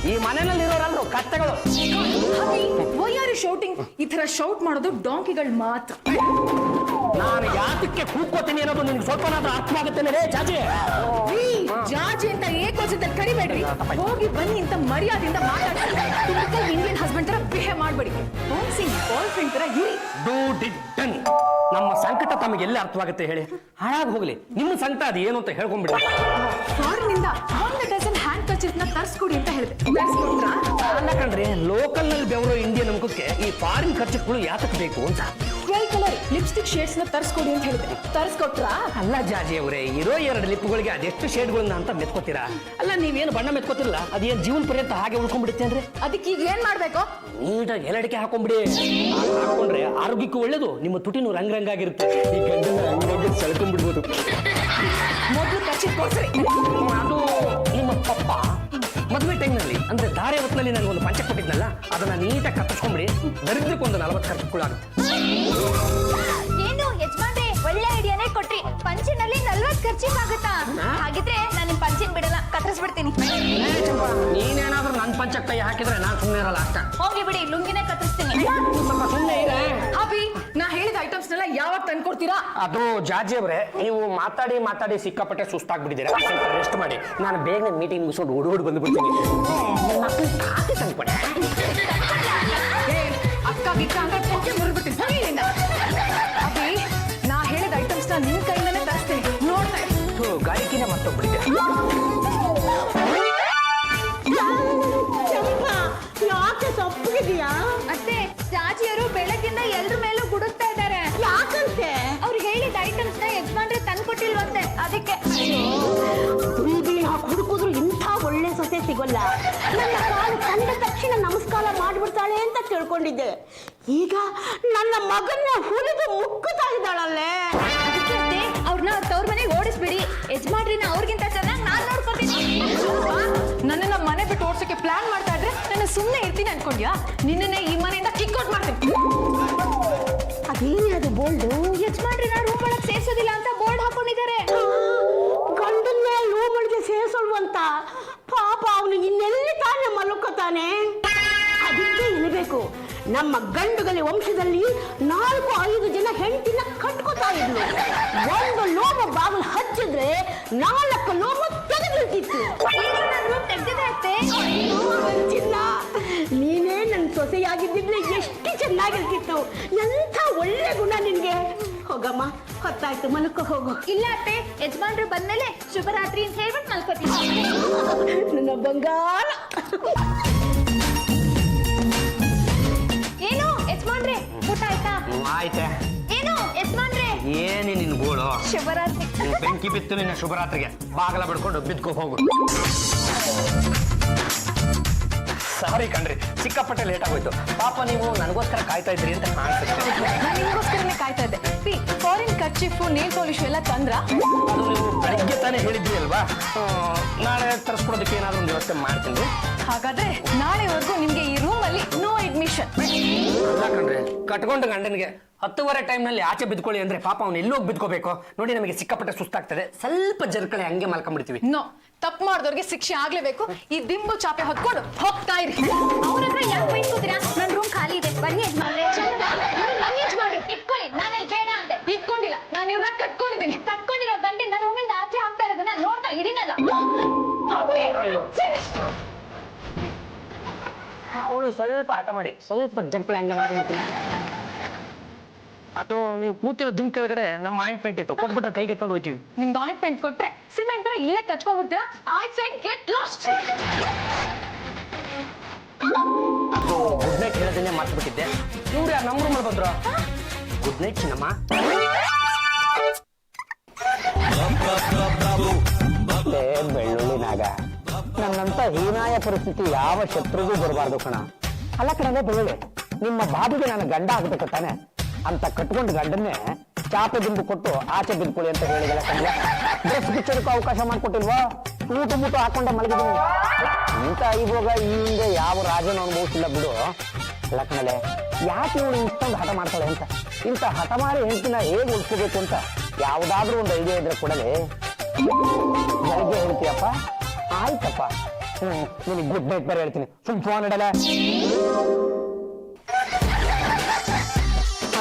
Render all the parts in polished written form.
ಈ ಮನೆಯಲ್ಲಿ ಇರೋರಲ್ರು ಕತ್ತೆಗಳು. Why are you shouting? ಈ ತರ ಶೌಟ್ ಮಾಡೋದು ಡಾಂಕಿಗಳು ಮಾತ್ರ. ನಾನು ಯಾತಕ್ಕೆ ಕೂಗ್ಕೋತೀನಿ ಅನ್ನೋದು ನಿನ್ಗೆ ಸ್ವಲ್ಪನಾದ್ರೂ ಅರ್ಥ ಆಗುತ್ತೇನೆ ರೇ ಜಾಜಿ. ಜಾಜಿ ಅಂತ ಏಕೋಚಿತ ಕರಿಬೇಡ್ರಿ. ಹೋಗಿ ಬನ್ನಿ ಅಂತ ಮರ್ಯಾದೆಯಿಂದ ಮಾತಾಡ್ತಾರೆ. ಇಂಡಿಯನ್ ಹಸ್ಬೆಂಡ್ ತರ ಬಿಹೇವ್ ಮಾಡ್ಬೇಡಿ. ಬಾಕ್ಸಿಂಗ್ ಬಾಯ್ ಫ್ರೆಂಡ್ ತರ ಇರಿ. Do did done. ನಮ್ಮ ಸಂಕಟ ತಮಗೆ ಎಲ್ಲಿ ಅರ್ಥವಾಗುತ್ತೆ ಹೇಳಿ? ಹಾಳಾಗಿ ಹೋಗ್ಲಿ, ನಿಮ್ಮ ಸಂಕಟ ಅದು ಏನು ಅಂತ ಹೇಳ್ಕೊಂಡ್ಬಿಡಿ. ಫಾರಿನಿಂದ 1 ಡಜನ್ ಹ್ಯಾಂಡ್ ಕರ್ಚೀಫ್ ನ ತರಿಸ್ಕೊಡಿ ಅಂತ ಹೇಳಿದೆ. ತರಿಸ್ಕೊಟ್ರಾ? ಅಲ್ಲ ಕಣ್ರಿ, ಲೋಕಲ್ ನಲ್ಲಿ ಬೆವರು ಇಂಡಿಯನ್ ಅನ್ಕೋಕ್ಕೆ ಈ ಫಾರಿನ್ ಖರ್ಚುಗಳು ಯಾತಕ್ಕೆ ಬೇಕು ಅಂತ. 12 ಕಲರ್ ಲಿಪ್ಸ್ಟಿಕ್ ಶೇಡ್ಸ್ ನ ತರಿಸ್ಕೊಡಿ ಅಂತ ಹೇಳಿದೆ. ತರಿಸ್ಕೊಟ್ರಾ? ಅಲ್ಲ ಜಾಜಿ ಅವರೇ, ಇರೋ 2 ಲಿಪ್ಗಳಿಗೆ ಅದೆಷ್ಟು ಶೇಡ್ಗಳನ್ನ ಅಂತ ಮೆತ್ಕೋತೀರಾ? ಅಲ್ಲ ನೀವೇನು ಬಣ್ಣ ಮೆತ್ಕೋತಿರಲ್ಲ, ಅದೇನು ಜೀವನ ಪರ್ಯಂತ ಹಾಗೆ ಉಳ್ಕೊಂಡ್ಬಿಡುತ್ತೆ ಅಂದ್ರೆ ಅದಕ್ಕೆ ಈಗ ಏನ್ ಮಾಡ್ಬೇಕು? ನೀಟಾಗಿ ಎಲ್ಲಡಿಕೆ ಹಾಕೊಂಡ್ಬಿಡಿ. ಹಾಕೊಂಡ್ರೆ ಆರೋಗ್ಯಕ್ಕೂ ಒಳ್ಳೇದು, ನಿಮ್ಮ ತುಟಿನೂ ರಂಗಾಗಿರುತ್ತೆ. ಈ ಗಂಡನ ರಂಗಾಗಿ ಸೆಳ್ಕೊಂಡ್ಬಿಡ್ಬೋದು. ಮೊದಲು ಕರ್ಚೀಫ್ ಕೊಡ್ಸ್ರಿ. ಅದು ನಿಮ್ಮ ಪಪ್ಪ ಮದುವೆ ಟೈಮ್ನಲ್ಲಿ ಅಂದ್ರೆ ಧಾರೆ ಹೊತ್ತಿನಲ್ಲಿ ನನಗೊಂದು ಪಂಚ ಕೊಟ್ಟಿದ್ನಲ್ಲ, ಅದನ್ನ ನೀಟಾಗಿ ಕತ್ತಿಸ್ಕೊಂಡ್ಬಿಡಿ. ದರಿದ್ರಕ್ಕೊಂದು 40 ಖರ್ಚುಗಳಾಗುತ್ತೆ. ಏನು ಯಜಮಾನ್ರೆ, ಒಳ್ಳೆ ಐಡಿಯಾನೇ ಕೊಟ್ರಿ. ಪಂಚಿನಲ್ಲಿ 40 ಖರ್ಚಿಪ್ ಆಗುತ್ತಾ? ಹಾಗಿದ್ರೆ ನಾನು ಪಂಚಿನ ಬಿಡಲ್ಲ, ಕತ್ತರಿಸ್ಬಿಡ್ತೀನಿ. ನೀನೇನಾದ್ರೂ ನನ್ನ ಪಂಚಕ್ಕೆ ಕೈ ಹಾಕಿದ್ರೆ ನಾನು ಸುಮ್ಮನೆ ಇರಲ್ಲ ಅಷ್ಟ. ಹೋಗ್ಲಿ ಬಿಡಿ, ಲುಂಗಿನೇ ಕತ್ತರಿಸ್ತೀನಿ. ಸ್ವಲ್ಪ ಸುಮ್ಮನೆ ಇದೆ. ಅಭಿ, ನಾ ಹೇಳಿದ ಐಟಮ್ಸ್ ನೆಲ್ಲ ಯಾವಾಗ ತಂದ್ಕೊಡ್ತೀರಾ? ಅದು ಜಾಜಿ ಅವರೇ, ನೀವು ಮಾತಾಡಿ ಮಾತಾಡಿ ಸಿಕ್ಕಾಪಟ್ಟೆ ಸುಸ್ತಾಗ್ಬಿಟ್ಟಿದ್ದೀರಾ. ಸ್ವಲ್ಪ ರೆಸ್ಟ್ ಮಾಡಿ, ನಾನು ಬೇಗ ಮೀಟಿಂಗ್ ಮುಗಿಸ್ಕೊಂಡು ಓಡಿ ಬಂದ್ಬಿಡ್ತೀನಿ. ತಂದ್ಕೊಡೆ ಅಕ್ಕ ಗಿಕ್ಕ ಅಂದ್ರೆ ಪೊಕ್ಕೆ ಮುರಿದ್ಬಿಡ್ತೀನಿ. ಸರಿ ಇಲ್ಲಿಂದ. ಅಭಿ, ನಾ ಹೇಳಿದ ಐಟಮ್ಸ್ ನ ನಿನ್ ಕೈಯಿಂದನೇ ತರಿಸ್ತೀನಿ, ನೋಡ್ತಾ ಇರಿ. ಗಾಯಕಿನ ಮತ್ತೊಬ್ಬಳಿದೆ. ಯಾಕೆ ತಪ್ಪಿದೆಯಾ? ಅತ್ತೆ, ಜಾಜಿಯವರು ಬೆಳಗ್ಗಿಂದ ಎಲ್ರ ಮೇಲೂ ಗುಡುತ್ತಾ ಇದ್ದಾರೆ. ಯಾಕಂತೆ? ಅವ್ರು ಹೇಳಿದ ಐಟಮ್ಸ್ ನ ಯಜಮಾನ್ರೆ ತಂದ್ಕೊಟ್ಟಿಲ್ವಂತೆ, ಅದಕ್ಕೆ. ಬೀದಿ ಹುಡುಕಿದ್ರು ಇಂಥ ಒಳ್ಳೆ ಸೊಸೆ ಸಿಗೋಲ್ಲ. ನನ್ನ ಕಾಲು ಕಂಡ ತಕ್ಷಣ ನಮಸ್ಕಾರ ಮಾಡ್ಬಿಡ್ತಾಳೆ ಅಂತ ತಿಳ್ಕೊಂಡಿದ್ದೆ. ಈಗ ನನ್ನ ಮಗನ್ನ ಹುರಿದು ಮುಕ್ಕುತ್ತಾ ಇದ್ದಾಳಲ್ಲೇ. ಅದಕ್ಕೆ ಅತ್ತೆ, ಅವ್ರನ್ನ ತವ್ರ ಮನೆಗೆ ಓಡಿಸ್ಬಿಡಿ. ಯಜಮಾನ್ರಿನ ಅವ್ರಿಗಿಂತ ಚೆನ್ನಾಗಿ ನಾನ್ ನೋಡ್ಕೊತೀನಿ. ನನ್ನನ್ನ ಮನೆ ಬಿಟ್ಟು ಓಡ್ಸೋಕೆ ಪ್ಲಾನ್ ಮಾಡ್ತಾ ಇದ್ರೆ ನಾನು ಸುಮ್ಮನೆ ಇರ್ತೀನಿ ಅನ್ಕೊಂಡ್ಯಾ? ನಿನ್ನೆ ಈ ಮನೆಯಿಂದ ಕಿಕ್ಔಟ್ ಮಾಡ್ತೀನಿ. ಅದೇನೇ ಅದು ಬೋಲ್ಡು? ಯಜಮಾನ್ರಿನ ರೂಮ್ ಒಳಗೆ ಸೇರ್ಸೋದಿಲ್ಲ ಅಂತ ಬೋರ್ಡ್ ಹಾಕೊಂಡಿದ್ದಾರೆ. ಗಂಡನ್ನ ರೂಮ್ ಒಳಗೆ ಸೇರಿಸೋಳು ಅಂತ. ಪಾಪ ಅವನು ಇನ್ನೆಲ್ಲಿ ತಾನೇ ಮಲ್ಕೋತಾನೆ. ಅದಕ್ಕೆ ಇರಬೇಕು, ನಮ್ಮ ಗಂಡುಗಲಿ ವಂಶದಲ್ಲಿ 4-5 ಜನ ಹೆಂಡತಿನ ಕಟ್ಕೋತಾ ಇದ್ಲು. ಒಂದು ಲೋಮ ಬಾಗಿಲು ಹಚ್ಚಿದ್ರೆ 4 ಲೋಮ ತೆಗೆದಿರ್ತಿತ್ತು. ತೆಗ್ದಿದೆ ಅತ್ತೆ. ಚಿನ್ನ, ನೀನೇ ನನ್ನ ಸೊಸೆಯಾಗಿದ್ದಿದ್ರೆ ಎಷ್ಟು ಚೆನ್ನಾಗಿರ್ತಿತ್ತು. ಎಂಥ ಒಳ್ಳೆ ಗುಣ ನಿನ್ಗೆ. ಹೋಗಮ್ಮ, ಹೊತ್ತಾಯ್ತು, ಮಲ್ಕೋ ಹೋಗು. ಇಲ್ಲ ಅತ್ತೆ, ಯಜಮಾನ್ರು ಬಂದ್ಮೇಲೆ ಶುಭರಾತ್ರಿ ಅಂತ ಹೇಳ್ಬಿಟ್ಟು ಮಲ್ಕೋತೀನಿ. ನನ್ನ ಬಂಗಾರ. ಏನು ಯಜಮಾನ್ರೆ, ಊಟ ಆಯ್ತಾ? ಆಯ್ತೆ. ಏನು ಯಜಮಾನ್ರೆ? ಏನೇ ನಿನ್ ಗೋಳು? ಶುಭರಾತ್ರಿ. ಬೆಂಕಿ ಬಿತ್ತು ನಿನ್ನ ಶುಭರಾತ್ರಿಗೆ. ಬಾಗಲ ಬಿಡ್ಕೊಂಡು ಬಿದ್ಕೋ ಹೋಗು. ಸಾರಿ ಕಣ್ರಿ, ಸಿಕ್ಕಾಪಟ್ಟೆ ಲೇಟ್ ಆಗೋಯ್ತು. ಪಾಪ ನೀವು ನನಗೋಸ್ಕರ ಕಾಯ್ತಾ ಇದ್ರಿ ಅಂತ ಕಾಣಿಸುತ್ತೆ. ನಾನು ನಿಮಗೋಸ್ಕರನೇ ಕಾಯ್ತಾ ಇದ್ದೆ. ಫಾರಿನ್ ಕರ್ಚೀಫು, ನೇಲ್ ಪಾಲಿಶ್ ಎಲ್ಲ ತಂದ್ರ? ಅದು ನೀವು ಬೆಳಗ್ಗೆ ತಾನೇ ಹೇಳಿದ್ರಿ ಅಲ್ವಾ? ನಾಳೆ ತರಿಸ್ಕೊಡೋದಕ್ಕೆ ಏನಾದ್ರು ಒಂದು ವ್ಯವಸ್ಥೆ ಮಾಡ್ತೀನಿ. ಹಾಗಾದ್ರೆ ನಾಳೆವರೆಗೂ ನಿಮ್ಗೆ ಈ ರೂಮ್ ಅಲ್ಲಿ ನೋ ಅಡ್ಮಿಷನ್. ಅಲ್ಲ ಕಣ್ರಿ, ಕಟ್ಕೊಂಡು ಗಂಡನಿಗೆ 10:15 ಟೈಮ್ನಲ್ಲಿ ಆಚೆ ಬಿದ್ಕೊಳ್ಳಿ ಅಂದ್ರೆ ಪಾಪ ಅವ್ನು ಎಲ್ಲೋಗಿ ಬಿದ್ಕೋಬೇಕು ನೋಡಿ. ನಮಗೆ ಸಿಕ್ಕಾಪಟ್ಟೆ ಸುಸ್ತಾಗ್ತದೆ, ಸ್ವಲ್ಪ ಜರ್ಕಳೆ ಹಂಗೆ ಮಲ್ಕೊಂಡ್ಬಿಡ್ತೀವಿ. ನೋ, ತಪ್ಪು ಮಾಡಿದವ್ರಿಗೆ ಶಿಕ್ಷೆ ಆಗ್ಲೇಬೇಕು. ಈ ದಿಂಬು ಚಾಪೆ ಹೊತ್ಕೊಂಡು ಹೋಗ್ತಾ ಇರಿ. ಅವ್ರ ಹತ್ರ ಯಾಕೆ ಬೈಸ್ಕೋತೀರಾ? ನನ್ನ ರೂಮ್ ಖಾಲಿ ಇದೆ, ಬನ್ನಿ ಯಜಮಾನ್ರೆ. ಇಟ್ಕೊಳ್ಳಿ, ನಾನೇ ಬೇಡ ಅಂದೆ. ಇಟ್ಕೊಂಡಿಲ್ಲ, ನಾನು ಇವ್ರನ್ನ ಕಟ್ಕೊಂಡಿದ್ದೀನಿ. ಕಟ್ಕೊಂಡಿರೋ ಗಂಡಿ ನನ್ನ ರೂಮಿಂದ ಆಚೆ ಹಾಕ್ತಾ ಇರೋದನ್ನ ನೋಡ್ತಾ ಇದೀನಲ್ಲ. ಅವಳು ಸ್ವಲ್ಪ ಆಟ ಮಾಡಿ, ಸ್ವಲ್ಪ ಜಂಪಳೆ ಹಂಗೆ ಮಾಡಿ. ಅದು ನೀವು ಕೂತಿರೋ ದಿಂಕ್ ಕೆಳಗಡೆ ನಮ್ಮ ಆಯಿಂಟ್ಮೆಂಟ್ ಇತ್ತು, ಕೊಟ್ಬಿಟ್ರೆ ಕೈಗೆ ಎತ್ಕೊಂಡು ಹೋಗ್ತೀವಿ. ನಿಮ್ದು ಆಯಿಂಟ್ಮೆಂಟ್ ಕೊಟ್ರೆ ಸಿಮೆಂಟ್ ಇಲ್ಲೇ ಕಚ್ಕೊಂಡ್ಬಿಡ್ತೀರಾ? I said get lost. ಅದು ಗುಡ್ ನೈಟ್ ಹೇಳೋದನ್ನೇ ಮಾರ್ತ್ಬಿಟ್ಟಿದ್ದೆ. ಇವ್ರು ಯಾರು ನಮ್ಮ ರೂಮಲ್ಲಿ ಬಂದ್ರು? Good night Chinnamma. ಬೆಳ್ಳುಳ್ಳಿ ನಾಗ, ನನ್ನಂತ ಹೀನಾಯ ಪರಿಸ್ಥಿತಿ ಯಾವ ಶತ್ರುಗೂ ಬರಬಾರ್ದು ಕಣ. ಅಲ್ಲ ಕಣವೇ ಬೆಳ್ಳುಳ್ಳಿ, ನಿಮ್ಮ ಬಾಬಿಗೆ ನಾನು ಗಂಡ ಆಗ್ಬೇಕು ತಾನೆ ಅಂತ ಕಟ್ಕೊಂಡು ಗಂಡನ್ನೇ ಚಾಪೆ ದಿಂಬು ಕೊಟ್ಟು ಆಚೆ ಬಿದ್ಕೊಳ್ಳಿ ಅಂತ ಹೇಳಿದಲ್ಲ ಕಣ್ಣ. ಡ್ರೆಸ್ ಬಿಚ್ಚೋದಕ್ಕೂ ಅವಕಾಶ ಮಾಡ್ಕೊಟ್ಟಿಲ್ವಾ? ಊಟ ಮುಟ್ಟು ಹಾಕೊಂಡೆ ಮಲಗಿದ್ದೀನಿ. ಇಂಥ ಇವಾಗ ಈ ಹಿಂದೆ ಯಾವ ರಾಜನ ಅನುಭವಿಸಿಲ್ಲ ಬಿಡು. ಅಲ್ಲ ಕಣಲೆ, ಯಾಕೆ ಇವಳು ಇಷ್ಟೊಂದು ಹಠ ಮಾಡ್ತಾಳೆ ಅಂತ. ಇಂಥ ಹಠಮಾರಿ ಹೆಂಡತಿನ ಹೇಗೆ ಉಳಿಸ್ಕೋಬೇಕು ಅಂತ ಯಾವುದಾದ್ರೂ ಒಂದು ಐಡಿಯಾ ಇದ್ರೆ ಕೊಡಲೇ. ಬೆಳಗ್ಗೆ ಹೇಳ್ತೀಯಪ್ಪ, ಆಯ್ತಪ್ಪ, ನಿನಗೆ ಗುಡ್ ನೈಟ್ ಬೇರೆ ಹೇಳ್ತೀನಿ. ಫೋನ್ ಇಡಲ್ಲ.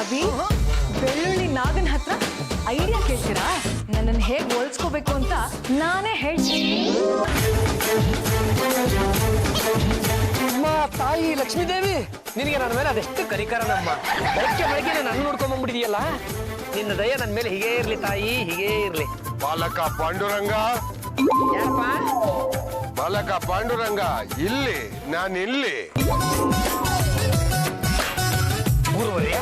ಅಭಿ, ಬೆಳ್ಳುಳ್ಳಿ ನಾಗನ ಹತ್ರ ಐಡಿಯಾ ಕೇಳ್ತೀರಾ? ನನ್ನನ್ನು ಹೇಗೆ ಹೋಲಿಸ್ಕೋಬೇಕು ಅಂತ ನಾನೇ ಹೇಳ್ತೀನಿ. ಅಮ್ಮ ತಾಯಿ ಲಕ್ಷ್ಮೀದೇವಿ, ನಿನಗೆ ನನ್ನ ಮೇಲೆ ಅದೆಷ್ಟು ಕರಿಕರನಮ್ಮ. ಬೆಳಗ್ಗೆ ನನ್ನ ನೋಡ್ಕೊಂಡ್ ಬಂದ್ಬಿಟ್ಟಿದೆಯಲ್ಲ. ನಿನ್ನ ದಯ ನನ್ನ ಮೇಲೆ ಹೀಗೇ ಇರ್ಲಿ ತಾಯಿ, ಹೀಗೇ ಇರ್ಲಿ. ಬಾಲಕ ಪಾಂಡುರಂಗ, ಯಾರಪ್ಪ? ಬಾಲಕ ಪಾಂಡುರಂಗ, ಇಲ್ಲಿ ನಾನಿಲ್ಲಿ. ಗುರುವರ್ಯ,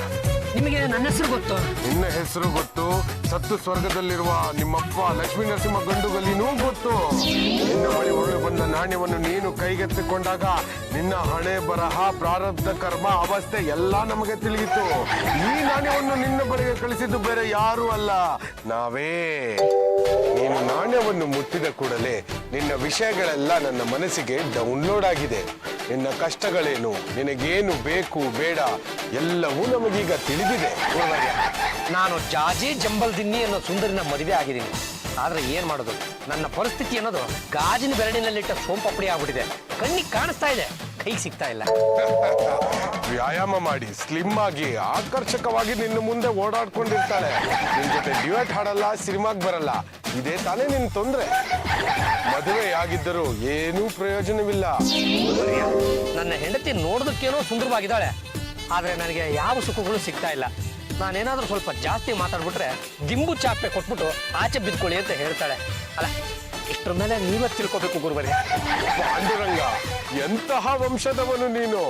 ನಿಮಗೆ ನನ್ನ ಹೆಸರು ಗೊತ್ತು? ನಿನ್ನ ಹೆಸರು ಗೊತ್ತು, ಸತ್ತು ಸ್ವರ್ಗದಲ್ಲಿರುವ ನಿಮ್ಮಪ್ಪ ಲಕ್ಷ್ಮೀ ನರಸಿಂಹ ಗಂಡುಗಲಿನೂ ಗೊತ್ತು. ನಿನ್ನ ಬಳಿ ಉರುಳು ಬಂದ ನಾಣ್ಯವನ್ನು ನೀನು ಕೈಗೆತ್ತಿಕೊಂಡಾಗ ನಿನ್ನ ಹಣೆ ಬರಹ, ಪ್ರಾರಬ್ಧ ಕರ್ಮ, ಅವಸ್ಥೆ ಎಲ್ಲ ನಮಗೆ ತಿಳಿಯಿತು. ಈ ನಾಣ್ಯವನ್ನು ನಿನ್ನ ಬಳಿಗೆ ಕಳಿಸಿದ್ದು ಬೇರೆ ಯಾರೂ ಅಲ್ಲ, ನಾವೇ. ನೀನು ನಾಣ್ಯವನ್ನು ಮುಟ್ಟಿದ ಕೂಡಲೇ ನಿನ್ನ ವಿಷಯಗಳೆಲ್ಲ ನನ್ನ ಮನಸ್ಸಿಗೆ ಡೌನ್ಲೋಡ್ ಆಗಿದೆ. ನಿನ್ನ ಕಷ್ಟಗಳೇನು, ನಿನಗೇನು ಬೇಕು ಬೇಡ ಎಲ್ಲವೂ ನಮಗೀಗ ತಿಳಿದಿದೆ. ನಾನು ಜಾಜಿ ಜಂಬಲ್ ದಿನ್ನಿ ಅನ್ನೋ ಸುಂದರಿನ ಮದುವೆ ಆಗಿದ್ದೀನಿ. ಆದ್ರೆ ಏನ್ ಮಾಡೋದು, ನನ್ನ ಪರಿಸ್ಥಿತಿ ಅನ್ನೋದು ಗಾಜಿನ ಬೆರಡಿನಲ್ಲಿಟ್ಟ ಸೋಂಪಪುಡಿ ಆಗ್ಬಿಟ್ಟಿದೆ. ಕಣ್ಣಿಗೆ ಕಾಣಿಸ್ತಾ ಇದೆ, ಕೈಗೆ ಸಿಗ್ತಾ ಇಲ್ಲ. ವ್ಯಾಯಾಮ ಮಾಡಿ ಸ್ಲಿಮ್ ಆಗಿ ಆಕರ್ಷಕವಾಗಿ ನಿನ್ನ ಮುಂದೆ ಓಡಾಡ್ಕೊಂಡಿರ್ತಾಳೆ. ನಿನ್ ಜೊತೆ ಡ್ಯೂಯೆಟ್ ಹಾಡಲ್ಲ, ಸಿನಿಮಾಗ್ ಬರಲ್ಲ. ಇದೇ ತಾನೇ ನಿನ್ ತೊಂದ್ರೆ. ಮದುವೆ ಆಗಿದ್ದರೂ ಏನೂ ಪ್ರಯೋಜನವಿಲ್ಲ. ನನ್ನ ಹೆಂಡತಿ ನೋಡೋದಕ್ಕೇನೋ ಸುಂದರವಾಗಿದ್ದಾಳೆ, ಆದ್ರೆ ನನಗೆ ಯಾವ ಸುಖಗಳು ಸಿಗ್ತಾ ಇಲ್ಲ. ನಾನೇನಾದ್ರೂ ಸ್ವಲ್ಪ ಜಾಸ್ತಿ ಮಾತಾಡ್ಬಿಟ್ರೆ ದಿಂಬು ಚಾಪೆ ಕೊಟ್ಬಿಟ್ಟು ಆಚೆ ಬಿದ್ಕೊಳ್ಳಿ ಅಂತ ಹೇಳ್ತಾಳೆ. ಅಲ್ಲ, ಇಷ್ಟರ ಮೇಲೆ ನೀವೇ ತಿಳ್ಕೋಬೇಕು ಗುರುವರೇ. ಪಾಂಡುರಂಗ, ಎಂತಹ ವಂಶದವನು ನೀನು.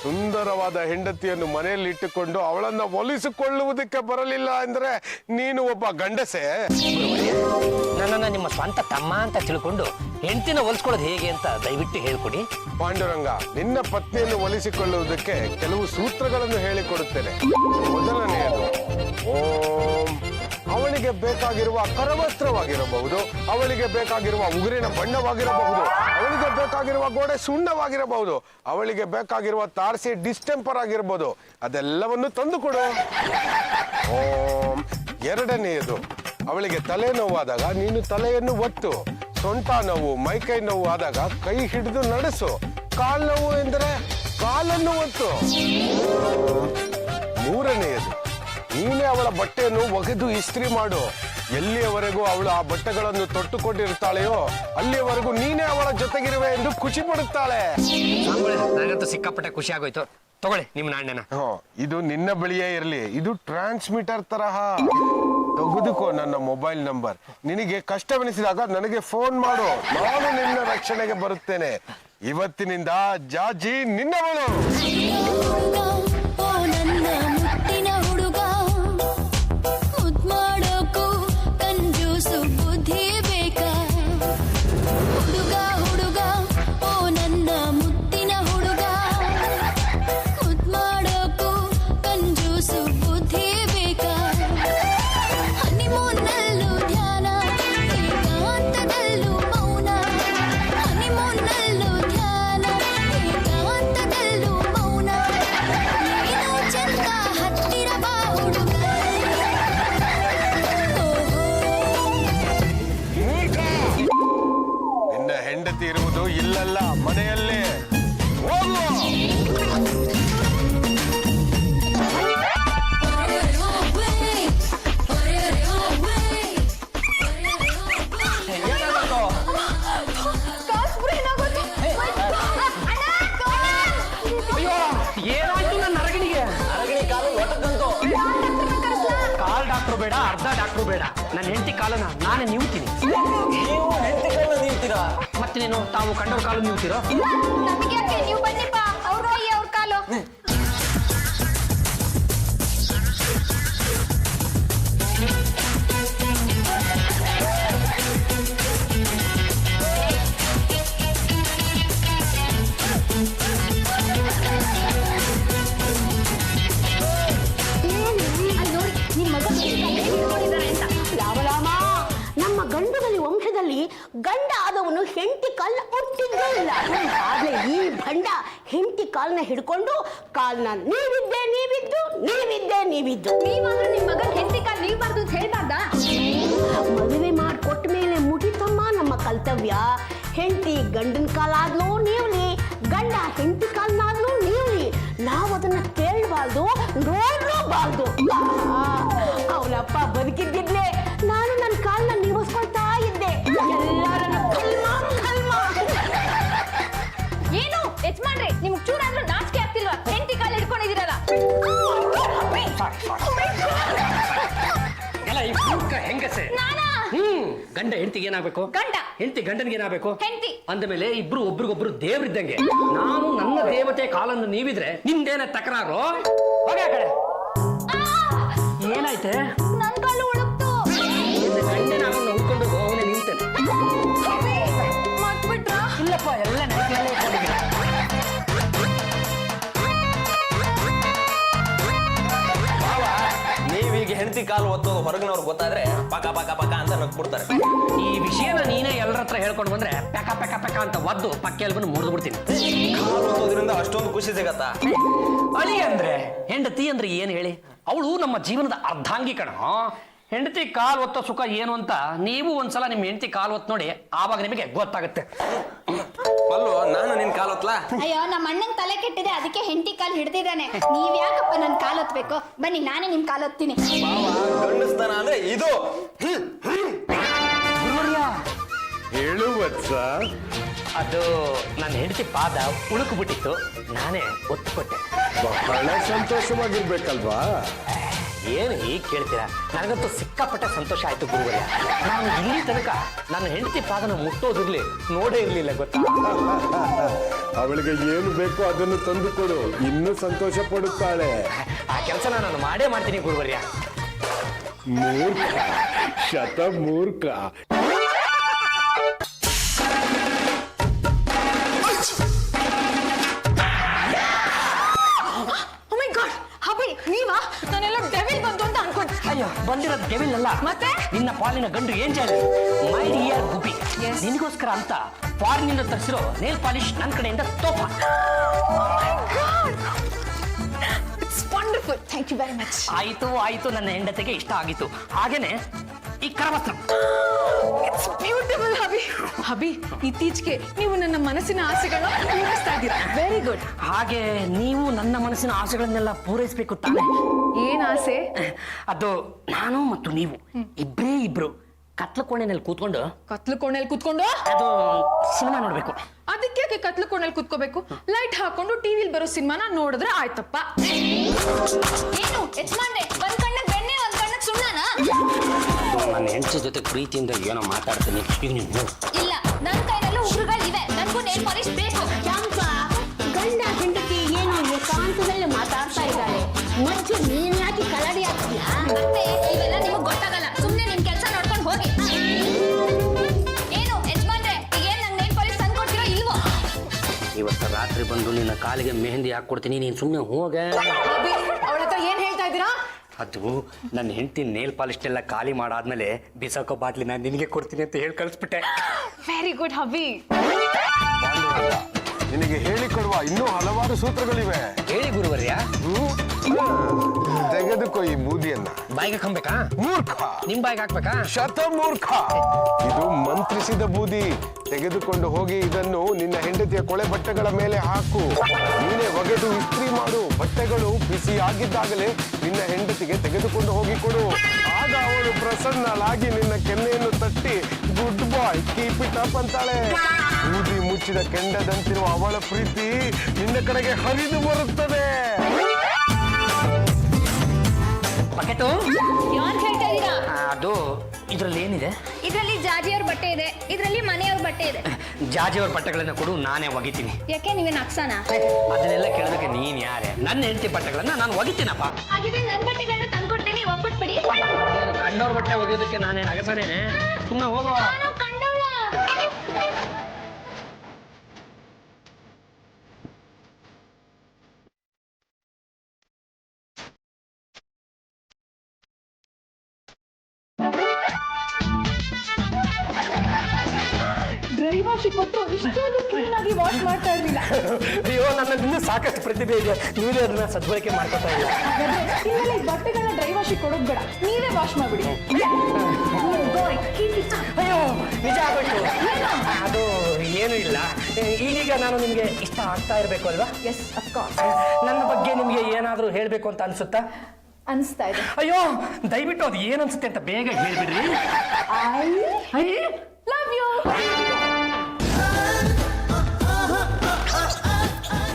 ಸುಂದರವಾದ ಹೆಂಡತಿಯನ್ನು ಮನೆಯಲ್ಲಿ ಇಟ್ಟುಕೊಂಡು ಅವಳನ್ನ ಒಲಿಸಿಕೊಳ್ಳುವುದಕ್ಕೆ ಬರಲಿಲ್ಲ ಅಂದ್ರೆ ನೀನು ಒಬ್ಬ ಗಂಡಸೆ. ನನ್ನನ್ನ ನಿಮ್ಮ ಸ್ವಂತ ತಮ್ಮ ಅಂತ ತಿಳ್ಕೊಂಡು ಹೆಂಡತಿನ ಹೊಲಿಸ್ಕೊಳ್ಳೋದು ಹೇಗೆ ಅಂತ ದಯವಿಟ್ಟು ಹೇಳ್ಕೊಡಿ. ಪಾಂಡುರಂಗ, ನಿನ್ನ ಪತ್ನಿಯನ್ನು ಒಲಿಸಿಕೊಳ್ಳುವುದಕ್ಕೆ ಕೆಲವು ಸೂತ್ರಗಳನ್ನು ಹೇಳಿಕೊಡುತ್ತೇನೆ. ಮೊದಲನೆಯದು, ಓಂ. ಅವಳಿಗೆ ಬೇಕಾಗಿರುವ ಕರವಸ್ತ್ರವಾಗಿರಬಹುದು, ಅವಳಿಗೆ ಬೇಕಾಗಿರುವ ಉಗುರಿನ ಬಣ್ಣವಾಗಿರಬಹುದು, ಅವಳಿಗೆ ಬೇಕಾಗಿರುವ ಗೋಡೆ ಸುಣ್ಣವಾಗಿರಬಹುದು, ಅವಳಿಗೆ ಬೇಕಾಗಿರುವ ತಾರಸಿ ಡಿಸ್ಟೆಂಪರ್ ಆಗಿರಬಹುದು. ಅದೆಲ್ಲವನ್ನು ತಂದುಕೊಡು. ಓಂ. ಎರಡನೆಯದು, ಅವಳಿಗೆ ತಲೆನೋವಾದಾಗ ನೀನು ತಲೆಯನ್ನು ಒತ್ತು. ಸೊಂಟ ನೋವು, ಮೈಕೈ ನೋವು ಆದಾಗ ಕೈ ಹಿಡಿದು ನಡೆಸು. ಕಾಲು ನೋವು ಎಂದರೆ ಕಾಲನ್ನು ಒತ್ತು. ಮೂರನೆಯದು, ನೀನೇ ಅವಳ ಬಟ್ಟೆಯನ್ನು ಒಗೆದು ಇಸ್ತ್ರಿ ಮಾಡು. ಎಲ್ಲಿಯವರೆಗೂ ಅವಳು ಆ ಬಟ್ಟೆಗಳನ್ನು ತೊಟ್ಟುಕೊಂಡಿರ್ತಾಳೆಯೋ ಅಲ್ಲಿಯವರೆಗೂ ನೀನೇ ಅವಳ ಜೊತೆಗಿರುವೆ ಎಂದು ಖುಷಿ ಪಡುತ್ತಾಳೆ. ನನಗಂತೂ ಸಿಕ್ಕಾಪಟ್ಟೆ ಖುಷಿ ಆಗೋಯ್ತು. ತಗೊಳ್ಳಿ ನಿಮ್ಮ ನಾಣ್ಯನ. ಇದು ನಿನ್ನ ಬಳಿಯೇ ಇರಲಿ. ಇದು ಟ್ರಾನ್ಸ್ಮಿಟರ್ ತರಹ. ತೆಗೆದುಕೋ ನನ್ನ ಮೊಬೈಲ್ ನಂಬರ್. ನಿನಗೆ ಕಷ್ಟವೆನಿಸಿದಾಗ ನನಗೆ ಫೋನ್ ಮಾಡು. ನಾನು ನಿನ್ನ ರಕ್ಷಣೆಗೆ ಬರುತ್ತೇನೆ. ಇವತ್ತಿನಿಂದ ಜಾಜಿ ನಿನ್ನವಳು. ಹೆಂಡತಿ ಇರುವುದು ಇಲ್ಲಲ್ಲ, ಮನೆಯಲ್ಲೇ. ಹೋಗು. ಏನಾಯ್ತು ನನ್ನ ಅರಗಣಿಗೆ? ಅರಗಣಿ ಕಾಲು ಒಟ್ಟದಂತು. ಕಾಲ್ ಡಾಕ್ಟ್ರು ಬೇಡ, ಅರ್ಧ ಡಾಕ್ಟ್ರು ಬೇಡ. ನನ್ನ ಹೆಂಡತಿ ಕಾಲನ್ನ ನಾನು ನೀವ್ತೀನಿ. ನೀವು ಹೆಂಡತಿ ಕಾಲ ನೀವ್ತೀರಾ? ಮತ್ತೆ ನೀನು ತಾವು ಕಂಡವ್ರ ಕಾಲು ನೀವ್ತೀರೋ? ನಮಗೆ ಯಾಕೆ, ನೀವು ಬನ್ನಿಪ್ಪ. ಅವ್ರ ಕೈ ಅವ್ರ ಕಾಲು. ನಮ್ಮ ಗಂಡುಗಲಿ ವಂಶದಲ್ಲಿ ಗಂಡ ಆದವನು ಹೆಂಡತಿ ಕಾಲ್ನ ಒಟ್ಟಿದ್ದೇ ಇಲ್ಲ. ಆದ್ರೆ ಈ ಭಂಡ ಹೆಂಡತಿ ಕಾಲ್ನ ಹಿಡ್ಕೊಂಡು ಕಾಲ್ನ ನೀವಿದ್ದೆ ನೀವಿದ್ದು, ನೀವಿದ್ದೆ ನೀವಿದ್ದು. ನೀವಾದ್ರೂ ನಿಮ್ ಮಗನ್ ಹೆಂಡತಿ ಕಾಲ್ ನೀವ್ಬಾರ್ದು ಅಂತ ಹೇಳ್ಬಾರ್ದ? ಮದುವೆ ಮಾಡಿಕೊಟ್ಟ ಮೇಲೆ ಮುಗಿತಮ್ಮ ನಮ್ಮ ಕರ್ತವ್ಯ. ಹೆಂಡತಿ ಗಂಡನ ಕಾಲಾದ್ಲೂ ನೀವ್ಲಿ, ಗಂಡ ಹೆಂಡತಿ ಕಾಲನಾದ್ಲೂ ನೀವ್ಲಿ. ನಾವು ಅದನ್ನ ಕೇಳಬಾರ್ದು, ನೋಡ್ಲೂಬಾರ್ದು. ಅವನಪ್ಪ ಬದುಕಿದ್ದಿದ್ಲೆ ನಾನು ನನ್ನ ಕಾಲನ್ನ ನೀವಿಸ್ಕೊಳ್ತಾ ಇದ್ದೆ. ಎಲ್ಲರನ್ನ ಕಲ್ಮಾ ಕಲ್ಮಾ. ಏನು ಯಜಮಾನ್ರೆ, ನಿಮ್ಗೆ ಚೂರಾದ್ರೂ ನಾಚಿಕೆ ಆಗ್ತಿಲ್ವಾ? ಹೆಂಡತಿ ಕಾಲು ಹಿಡ್ಕೊಂಡಿದ್ದೀರಲ್ಲ. ಎಲ್ಲ ಈ ಮೂರ್ಖ ಹೆಂಗಸೆ. ನಾನಾ? ಗಂಡ ಹೆಂಡತಿಗೆ ಏನಾಗಬೇಕು? ಗಂಡ. ಹೆಂಡತಿ ಗಂಡನಿಗೆ ಏನಾಗಬೇಕು? ಹೆಂಡತಿ. ಅಂದಮೇಲೆ ಇಬ್ರು ಒಬ್ರಿಗೊಬ್ರು ದೇವ್ರಿದ್ದಂಗೆ. ನಾನು ನನ್ನ ದೇವತೆ ಕಾಲನ್ನು ನೀವಿದ್ರೆ ನಿಮ್ದೇನ ತಕರಾರು? ಹೋಗಿ ಆ ಕಡೆ. ಏನಾಯ್ತೆ? ನನ್ ಕಾಲು ಉಳುಕ್ತು. ಗಂಡನ ಅವನ್ನ ಹುಡ್ಕೊಂಡು ಅವನೇ ನಿಂತೇನೆ. ಮತ್ಬಿಟ್ರಾ? ಇಲ್ಲಪ್ಪ, ಎಲ್ಲ ನೆನಪಲ್ಲೇ ಇಟ್ಕೊಂಡಿದ್ದೀನಿ. ನೀವೀಗ ಹೆಂಡತಿ ಕಾಲು ಒತ್ತೋದು ಹೊರಗಿನವ್ರು ಗೊತ್ತಾದ್ರೆ ಪಕ ಪಕ ಪಕ ಅಂತ ನಗ್ಬಿಡ್ತಾರೆ. ಈ ವಿಷಯನ ನೀನೇ ಎಲ್ಲರ ಹತ್ರ ಹೇಳ್ಕೊಂಡು ಬಂದ್ರೆ ಪೆಕ ಪೆಕ ಪೆಕ ಅಂತ ಒದ್ದು ಪಕ್ಕ ಎಲ್ಬನ್ನು ಮುರಿದು ಬಿಡ್ತೀನಿ. ಕಾಲು ಒತ್ತೋದ್ರಿಂದ ಅಷ್ಟೊಂದು ಖುಷಿ ಸಿಗತ್ತಾ? ಅಳಿ ಅಂದ್ರೆ ಹೆಂಡತಿ ಅಂದ್ರೆ ಏನ್ ಹೇಳಿ? ಅವಳು ನಮ್ಮ ಜೀವನದ ಅರ್ಧಾಂಗಿ ಕಣ. ಹೆಂಡತಿ ಕಾಲ್ ಒತ್ತೋ ಸುಖ ಏನು ಅಂತ ನೀವು ಒಂದ್ಸಲ ನಿಮ್ಮ ಹೆಂಡತಿ ಕಾಲ್ ಒತ್ತು ನೋಡಿ, ಆವಾಗ ನಿಮಗೆ ಗೊತ್ತಾಗುತ್ತೆ. ಅಲ್ಲೋ, ನಾನು ನಿನ್ ಕಾಲು ಒತ್ಲಾ? ಅಯ್ಯೋ, ನಮ್ಮ ಅಣ್ಣನ್ ತಲೆ ಕೆಟ್ಟಿದೆ, ಅದಕ್ಕೆ ಹೆಂಡತಿ ಕಾಲು ಹಿಡ್ದಿದ್ದಾನೆ. ನೀವ್ ಯಾಕಪ್ಪ ನನ್ ಕಾಲು ಒತ್ಬೇಕು? ಬನ್ನಿ, ನಾನೇ ನಿಮ್ ಕಾಲು ಒತ್ತೀನಿ. ಗಂಡಸ್ತಾನ ಅಂದ್ರೆ ಇದು. ಹೇಳು ವತ್ಸ. ಅದು ನನ್ನ ಹೆಂಡತಿ ಪಾದ ಉಳುಕು ಬಿಟ್ಟಿತ್ತು, ನಾನೇ ಒತ್ತು ಕೊಟ್ಟೆ. ಬಹಳ ಸಂತೋಷವಾಗಿರ್ಬೇಕಲ್ವಾ? ಏನು ಈಗ ಕೇಳ್ತೀರಾ? ನನಗಂತೂ ಸಿಕ್ಕಾಪಟ್ಟೆ ಸಂತೋಷ ಆಯ್ತು ಗುರುವರ್ಯ. ನಾನು ಇಲ್ಲಿ ತನಕ ನನ್ನ ಹೆಂಡತಿ ಪಾದನ ಮುಟ್ಟೋದಿರ್ಲಿ ನೋಡೇ ಇರ್ಲಿಲ್ಲ, ಗೊತ್ತಾ? ಅವಳಿಗೆ ಏನು ಬೇಕೋ ಅದನ್ನು ತಂದುಕೊಡು, ಇನ್ನೂ ಸಂತೋಷ ಪಡುತ್ತಾಳೆ. ಆ ಕೆಲಸನ ನಾನು ಮಾಡೇ ಮಾಡ್ತೀನಿ ಗುರುವರ್ಯ. ಮೂರ್ಖ, ಶತ ಮೂರ್ಖ. ನೀವಾ? ನಾನೆಲ್ಲ ಡೆವಿಲ್ ಬಂತು ಅಂತ ಅನ್ಕೊಂಡೆ. ಅಯ್ಯೋ, ಬಂದಿರೋದು ಡೆವಿಲ್ ಅಲ್ಲ, ಮತ್ತೆ ನಿನ್ನ ಪಾಲಿನ ಗಂಡು ಏಂಜಲ್. ಮೈ ಡಿಯರ್ ಗುಬ್ಬಿ, ನಿನಗೋಸ್ಕರ ಅಂತ ಫಾರಿನ್ ಇಂದ ತರಿಸಿರೋ ನೇಲ್ ಪಾಲಿಶ್ ನನ್ನ ಕಡೆಯಿಂದ ತೋಪ. Wonderful, thank you very much. ಆಯ್ತು ಆಯ್ತು, ನನ್ನ ಹೆಂಡತಿಗೆ ಇಷ್ಟ ಆಗಿತ್ತು. ಹಾಗೇನೆ ಈ ಕರವಸ್ತ್ರ. It's beautiful ಹಬಿ. ಹಬಿ, ಇತ್ತೀಚೆಗೆ ನೀವು ನನ್ನ ಮನಸ್ಸಿನ ಆಸೆಗಳನ್ನ ಪೂರೈಸ್ತಾ ಇದ್ದೀರಾ. Very good. ಹಾಗೆ ನೀವು ನನ್ನ ಮನಸ್ಸಿನ ಆಸೆಗಳನ್ನೆಲ್ಲ ಪೂರೈಸಬೇಕು ತಾನೆ? ಏನ್ ಆಸೆ? ಅದು ನಾನು ಮತ್ತು ನೀವು ಇಬ್ರೇ ಇಬ್ರು ಕತ್ಲ ಕೋಣೆನಲ್ಲಿ ಕೂತ್ಕೊಂಡು ಕತ್ಲು ಕೋಣೆಯಲ್ಲಿ ಕೂತ್ಕೊಂಡು ಅದು ಸಿನಿಮಾ ನೋಡ್ಬೇಕು. ಅದಕ್ಕೆ ಕತ್ಲು ಕೋಣೆಯಲ್ಲಿ ಕೂತ್ಕೋಬೇಕು? ಲೈಟ್ ಹಾಕೊಂಡು ಟಿವಿಲಿ ಬರೋ ಸಿನಿಮಾನ ನೋಡಿದ್ರೆ ಆಯ್ತಪ್ಪ. ಏನು ಯಜಮಾನ್ರೆ, ಒಂದ್ ಕಣ್ಣಿಗೆ ಬೆಣ್ಣೆ, ಒಂದ್ ಕಣ್ಣಿಗೆ ಸುಣ್ಣನಾ? ನನ್ನ ಹೆಂಡತಿ ಜೊತೆ ಪ್ರೀತಿಯಿಂದ ಏನೋ ಮಾತಾಡ್ತೀನಿ. ಈಗ ನೀವು ಇಲ್ಲ, ನನ್ ಕೈನಲ್ಲೂ ಉಗುರುಗಳಿವೆ, ನನ್ಗೂ ನೇಲ್ ಪಾಲಿಶ್ ಬೇಕು. ಚಾಂಪ, ಗಂಡ ಹೆಂಡತಿ ಏನು ಏಕಾಂತದಲ್ಲಿ ಮಾತಾಡ್ತಾ ಇದ್ದಾಳೆ, ಮಚ್ಚು ನೀನ್ ಯಾಕೆ ಕಳಡಿ ಆಗ್ತೀಯಾ? ಮತ್ತೆ ಇವೆಲ್ಲ ನಿಮಗ್ ಗೊತ್ತಾಗಲ್ಲ. ಸುಮ್ನೆ ನಿಮ್ ಕೆಲಸ ನೋಡ್ಕೊಂಡು ಹೋಗಿ. ಏನು ಯಜಮಾನ್ರೆ, ಈಗ ಏನ್ ನಂಗೆ ನೇಲ್ ಪಾಲಿಶ್ ತಂದು ಕೊಡ್ತೀರೋ ಇಲ್ವೋ? ಇವತ್ತು ರಾತ್ರಿ ಬಂದು ನಿನ್ನ ಕಾಲಿಗೆ ಮೆಹಂದಿ ಹಾಕ್ಕೊಡ್ತೀನಿ, ನೀನು ಸುಮ್ಮನೆ ಹೋಗ. ಹಬಿ, ಅವಳ ಹತ್ರ ಏನ್ ಹೇಳ್ತಾ ಇದ್ದೀರಾ? ಅದು ನನ್ನ ಹೆಂಡತಿ ನೇಲ್ ಪಾಲಿಸ್ಟೆಲ್ಲ ಖಾಲಿ ಮಾಡಾದ್ಮೇಲೆ ಬಿಸಾಕೋ ಬಾಟ್ಲಿ ನಾನು ನಿನಗೆ ಕೊಡ್ತೀನಿ ಅಂತ ಹೇಳಿ ಕಳಿಸ್ಬಿಟ್ಟೆ. Very good ಹಬಿ. ನಿನಗೆ ಹೇಳಿಕೊಡುವ ಇನ್ನೂ ಹಲವಾರು ಸೂತ್ರಗಳಿವೆ. ಹೇಳಿ ಗುರುವರ್ಯ. ತೆಗೆದುಕೋ ಈ ಬೂದಿಯನ್ನ. ಬಾಯಿಗೆ ಹಾಕ್ಬೇಕಾ? ಮೂರ್ಖ, ನಿಮ್ ಬಾಯಿಗೆ ಹಾಕ್ಬೇಕಾ? ಶತ ಮೂರ್ಖ. ಇದು ಮಂತ್ರಿಸಿದ ಬೂದಿ. ತೆಗೆದುಕೊಂಡು ಹೋಗಿ ಇದನ್ನು ನಿನ್ನ ಹೆಂಡತಿಯ ಕೊಳೆ ಬಟ್ಟೆಗಳ ಮೇಲೆ ಹಾಕು. ನೀನೇ ಒಗೆದು ಇಸ್ತ್ರಿ ಮಾಡು. ಬಟ್ಟೆಗಳು ಬಿಸಿ ಆಗಿದ್ದಾಗಲೇ ನಿನ್ನ ಹೆಂಡತಿಗೆ ತೆಗೆದುಕೊಂಡು ಹೋಗಿ ಕೊಡು. ಆಗ ಅವಳು ಪ್ರಸನ್ನಳಾಗಿ ನಿನ್ನ ಕೆನ್ನೆಯನ್ನು ತಟ್ಟಿ good boy, keep it up ಅಂತಾಳೆ. ಬೂದಿ ಮುಚ್ಚಿದ ಕೆಂಡದಂತಿರುವ ಅವಳ ಪ್ರೀತಿ ನಿನ್ನ ಕಡೆಗೆ ಹರಿದು ಬರುತ್ತದೆ. ಬಕೆಟು ಯಾರು ಹೇಳ್ತಾ ಇದ್ದೀರಾ? ಅದು ಇದರಲ್ಲಿ ಏನಿದೆ? ಇದರಲ್ಲಿ ಜಾಜಿಯವ್ರ ಬಟ್ಟೆ ಇದೆ, ಇದರಲ್ಲಿ ಮನೆಯವ್ರ ಬಟ್ಟೆ ಇದೆ. ಜಾಜಿಯವ್ರ ಬಟ್ಟೆಗಳನ್ನ ಕೊಡು, ನಾನೇ ಒಗಿತೀನಿ. ಯಾಕೆ ನೀವೇನು ಅಕ್ಸಾನ? ಅದನ್ನೆಲ್ಲ ಕೇಳೋದಕ್ಕೆ ನೀನ್ ಯಾರೇ? ನನ್ನ ಹೆಂಡತಿ ಬಟ್ಟೆಗಳನ್ನ ನಾನು ಒಗಿತೀನಪ್ಪ. ಹಾಗಿದ್ರೆ ನನ್ನ ಬಟ್ಟೆಗಳನ್ನ ತಂದ್ಕೊಡ್ತೀನಿ, ಒಪ್ಪಿಟ್ಬಿಡಿ. ಕಂಡವ್ರ ಬಟ್ಟೆ ಒಗೆಯೋದಕ್ಕೆ ನಾನೇನು ಅಗಸನೇನೆ? ಸುಮ್ಮನೆ ಹೋಗೋ. ನಾನು ಕಂಡವಳ. ಡ್ರೈ ವಾಶ್ ಕೊಟ್ಟು ಇಷ್ಟೊಂದು ಕ್ಲೀನ್ ಆಗಿ ವಾಶ್ ಮಾಡ್ತಾ ಇರ್ಲಿಲ್ಲ. ಅಯ್ಯೋ ನನ್ನ ಇನ್ನೂ ಸಾಕಷ್ಟು ಪ್ರತಿಭೆ ಇದೆ, ನೀವೇ ಅದನ್ನ ಸದ್ಬಳಕೆ ಮಾಡ್ಕೊತಾ ಇಲ್ಲ. ಹಾಗಾದ್ರೆ ಇನ್ಮೇಲೆ ಈ ಬಟ್ಟೆಗಳನ್ನ ಡ್ರೈ ವಾಶ್ ಕೊಡೋದ್ ಬೇಡ, ನೀವೇ ವಾಶ್ ಮಾಡ್ಬಿಡಿ. ಅಯ್ಯೋ ನಿಜ ಆಗೋಯ್ತು. ಅದು ಏನು ಇಲ್ಲ, ಈಗೀಗ ನಾನು ನಿಮ್ಗೆ ಇಷ್ಟ ಆಗ್ತಾ ಇರ್ಬೇಕು ಅಲ್ವಾ? Yes of course. ನನ್ನ ಬಗ್ಗೆ ನಿಮ್ಗೆ ಏನಾದ್ರೂ ಹೇಳ್ಬೇಕು ಅಂತ ಅನ್ಸುತ್ತಾ? ಅನಿಸ್ತಾ ಇದೆ. ಅಯ್ಯೋ ದಯವಿಟ್ಟು ಅದು ಏನ್ ಅನ್ಸುತ್ತೆ ಅಂತ ಬೇಗ ಹೇಳ್ಬಿಡ್ರಿ. I love you.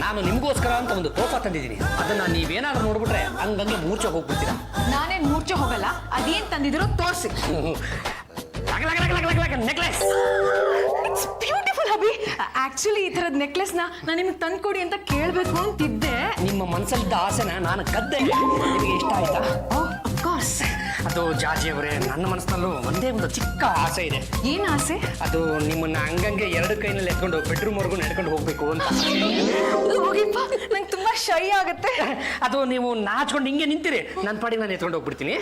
ನಾನು ನಿಮ್ಗೋಸ್ಕರ ಅಂತ ಒಂದು ತೋಪ ತಂದಿದ್ದೀನಿ, ಅದನ್ನ ನೀವೇನಾದ್ರೂ ನೋಡ್ಬಿಟ್ರೆ ಹಂಗಂಗೆ ಮೂರ್ಛೆ ಹೋಗ್ಬಿಡ್ತೀರಾ. ನಾನೇನ್ ಮೂರ್ಛೆ ಹೋಗಲ್ಲ, ಅದೇನ್ ತಂದಿದ್ರು ತೋರ್ಸಿ. Necklace it's beautiful hubby. Actually ಈ ತರದ ನೆಕ್ಲೆಸ್ ನಾನು ನಿಮ್ಗೆ ತಂದ್ಕೊಡಿ ಅಂತ ಕೇಳ್ಬೇಕು ಅಂತಿದ್ದೆ. ನಿಮ್ಮ ಮನಸ್ಸಲ್ಲಿದ್ದ ಆಸೆನ ನಾನು ಕದ್ದೆ. ನಿಮಗೆ ಇಷ್ಟ ಆಯ್ತಾ? ಅಫ್ಕೋರ್ಸ್. ಅದು ಜಾಜಿ ಅವರೇ, ನನ್ನ ಮನಸ್ಸಿನಲ್ಲೂ ಒಂದೇ ಒಂದು ಚಿಕ್ಕ ಆಸೆ ಇದೆ. ಏನ್ ಆಸೆ? ಅದು ನಿಮ್ಮನ್ನ ಹಂಗಂಗೆ ಎರಡು ಕೈನಲ್ಲಿ ಎತ್ಕೊಂಡು ಬೆಡ್ರೂಮ್ ವರ್ಗು ನಡ್ಕೊಂಡು ಹೋಗ್ಬೇಕು ಅಂತ. ಹೋಗಿಪ್ಪ, ನಂಗೆ ತುಂಬಾ ಶೈ ಆಗುತ್ತೆ. ಅದು ನೀವು ನಾಚ್ಕೊಂಡು ಹಿಂಗೆ ನಿಂತಿರಿ, ನನ್ನ ಪಾಡಿಗೆ ನಾನು ಎತ್ಕೊಂಡು ಹೋಗ್ಬಿಡ್ತೀನಿ.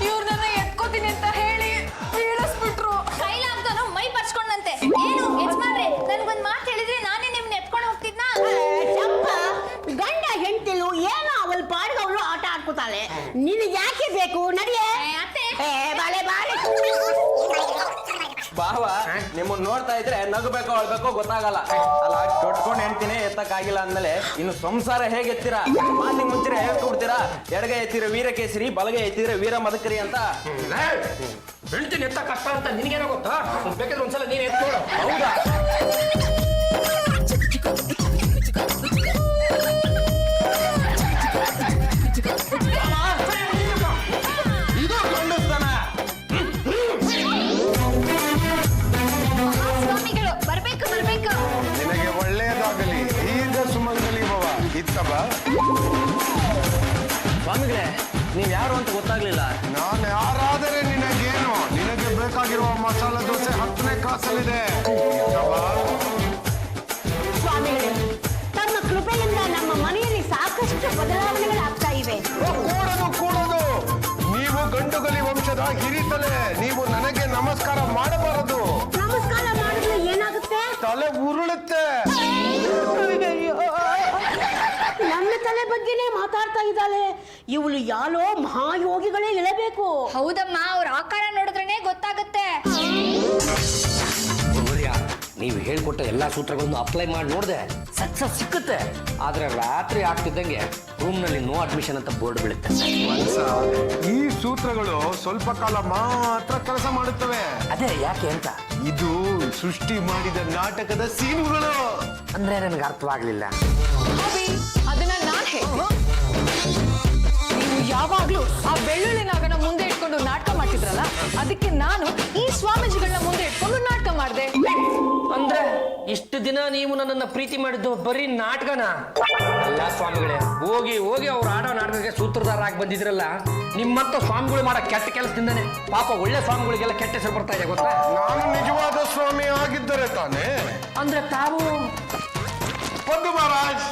ಇವ್ರು ನನ್ನ ಎತ್ಕೋತೀನಿ ಅಂತ ಹೇಳಿ ಬೀಳಿಸ್ಬಿಟ್ರು. ಕೈಲಾಗ್ದನು ಮೈ ಪರ್ಸ್ಕೊಂಡಂತೆ. ಏನು ಯಜಮಾನ್ರೆ, ನನ್ಗೊಂದ್ ಮಾತು ಹೇಳಿದ್ರೆ ನಾನೇ ನಿಮ್ನ ಎತ್ಕೊಂಡು ಹೋಗ್ತಿದ್ನಾ? ಚಂಪ, ಗಂಡ ಹೆಂಡತಿಲು ಏನೋ ಅವಳ ಪಾಡಿಗೆ ಅವಳು ಆಟ ಆಡ್ಕೊತಾಳೆ. ನಿನಗೆ ಯಾಕೆ ಬೇಕು? ನಡಿಯೇ. ಅತ್ತೆ, ಬಾಳೆ ಬಾಳೆ. ಬಾವ ನಿಮ್ಮನ್ನ ನೋಡ್ತಾ ಇದ್ರೆ ನಗಬೇಕೋ ಅಳ್ಬೇಕೋ ಗೊತ್ತಾಗಲ್ಲ. ಅಲ್ಲ ದೊಡ್ಕೊಂಡು ಹೆಂಡ್ತಿನೇ ಎತ್ತಕ್ಕಾಗಿಲ್ಲ ಅಂದ್ಮೇಲೆ ಇನ್ನು ಸಂಸಾರ ಹೇಗೆ ಎತ್ತೀರಾ? ಮಾತಿಗೆ ಮುಂಚೆ ಹೇಳ್ಕೊಡ್ತೀರಾ, ಎಡಗೈ ಎತ್ತಿದ್ರೆ ವೀರಕೇಸರಿ, ಬಲಗೈ ಎತ್ತಿದ್ರೆ ವೀರ ಮದಕರಿ ಅಂತ. ಹೇಳ್ತೀನಿ ಎತ್ತ ಕಷ್ಟ ಅಂತ ನಿನಗೇನೋ ಗೊತ್ತಾ? ಬೇಕಾದ್ರೆ ಒಂದ್ಸಲ ನೀನು ಎತ್ಕೊಡು. ಹೌದಾ? ಇದು ಗಂಡಸ್ತನ. ಸ್ವಾಮಿಗಳು ಬರ್ಬೇಕು ಬರ್ಬೇಕು. ನಿನಗೆ ಒಳ್ಳೆಯದಾಗಲಿ, ಈಗ ಸುಮಂಗಲಿ ಭವ. ಇತ್ತ ಬಾ. ಸ್ವಾಮಿಗಳೇ, ನೀವ್ ಯಾರು ಅಂತ ಗೊತ್ತಾಗ್ಲಿಲ್ಲ. ನಾನು ಯಾರಾದರೆ ನಿನಗೇನು? ನಿನಗೆ ಬೇಕಾಗಿರುವ ಮಸಾಲ ದೋಸೆ 10ನೇ ಕ್ಲಾಸಲ್ಲಿದೆ. ಇತ್ತ ಬಾ. ಸ್ವಾಮಿಗಳೇ, ತಮ್ಮ ಕೃಪೆಯಿಂದ ನಮ್ಮ ಮನೆಯಲ್ಲಿ ಸಾಕಷ್ಟು ಬದಲಾವಣೆಗಳಾಗ್ತಾ ಇವೆ. ಕೂಡದು. ನೀವು ಗಂಡುಗಲಿ ವಂಶದ ಹಿರಿತಲೆ, ನೀವು ನನಗೆ ನಮಸ್ಕಾರ ಮಾಡಬಾರದು. ನಮಸ್ಕಾರ ಮಾಡಿದ್ರೆ ಏನಾಗುತ್ತೆ? ತಲೆ ಉರುಳುತ್ತೆ. ನನ್ನ ತಲೆ ಬಗ್ಗೆನೇ ಮಾತಾಡ್ತಾ ಇದ್ದಾಳೆ. ಇವಳು ಯಾರೋ ಮಹಾಯೋಗಿಗಳೇ ಇರಬೇಕು. ಹೌದಮ್ಮ, ಅವ್ರ ಆಕಾರ ನೋಡಿದ್ರೇನೆ ಗೊತ್ತಾಗುತ್ತೆ. ನೀವು ಹೇಳ್ಕೊಟ್ಟ ಎಲ್ಲಾ ಸೂತ್ರಗಳನ್ನು ಅಪ್ಲೈ ಮಾಡಿ ನೋಡಿದೆ, ಸಕ್ಸಸ್ ಸಿಕ್ಕುತ್ತೆ. ಆದ್ರೆ ರಾತ್ರಿ ಆಗ್ತಿದ್ದಂಗೆ ರೂಮ್ನಲ್ಲಿ ನೋ ಅಡ್ಮಿಷನ್ ಅಂತ ಬೋರ್ಡ್ ಬೀಳುತ್ತೆ. ಈ ಸೂತ್ರಗಳು ಸ್ವಲ್ಪ ಕಾಲ ಮಾತ್ರ ಕೆಲಸ ಮಾಡುತ್ತವೆ. ಅದೇ ಯಾಕೆ ಅಂತ. ಇದು ಸೃಷ್ಟಿ ಮಾಡಿದ ನಾಟಕದ ಸೀನುಗಳು. ಅಂದ್ರೆ ನನಗೆ ಅರ್ಥವಾಗ್ಲಿಲ್ಲ. ಹಬಿ, ಅದನ್ನ ನಾನ್ ಹೇಳ್ತೀನಿ. ನೀವು ಯಾವಾಗ್ಲೂ ಆ ಬೆಳ್ಳುಳ್ಳಿ ನಾಗನ ಮುಂದೆ ಇಟ್ಕೊಂಡು ನಾಟಕ ಮಾಡ್ತಿದ್ರಲ್ಲ, ಅದಕ್ಕೆ ನಾನು ಈ ಸ್ವಾಮೀಜಿಗಳನ್ನ ಮುಂದೆ ಇಟ್ಕೊಂಡು ನಾಟಕ ಮಾಡಿದೆ. ಅಂದ್ರೆ ಇಷ್ಟು ದಿನ ನೀವು ನನ್ನನ್ನ ಪ್ರೀತಿ ಮಾಡಿದ್ದು ಬರೀ ನಾಟಕನ? ಅಲ್ಲ ಸ್ವಾಮಿಗಳೇ, ಹೋಗಿ ಹೋಗಿ ಅವ್ರು ಆಡೋ ನಾಟಕಕ್ಕೆ ಸೂತ್ರಧಾರ ಆಗಿ ಬಂದಿದ್ರಲ್ಲ. ನಿಮ್ಮಂತ ಸ್ವಾಮಿಗಳು ಮಾಡೋ ಕೆಟ್ಟ ಕೆಲಸದಿಂದನೇ ಪಾಪ ಒಳ್ಳೆ ಸ್ವಾಮಿಗಳಿಗೆಲ್ಲ ಕೆಟ್ಟ ಹೆಸರು ಬರ್ತಾ ಇದೆ ಗೊತ್ತಾ? ನಾನು ನಿಜವಾದ ಸ್ವಾಮಿ ಆಗಿದ್ದರೆ ತಾನೇ. ಅಂದ್ರೆ ತಾವು ಪದ್ದು ಮಹಾರಾಜ್.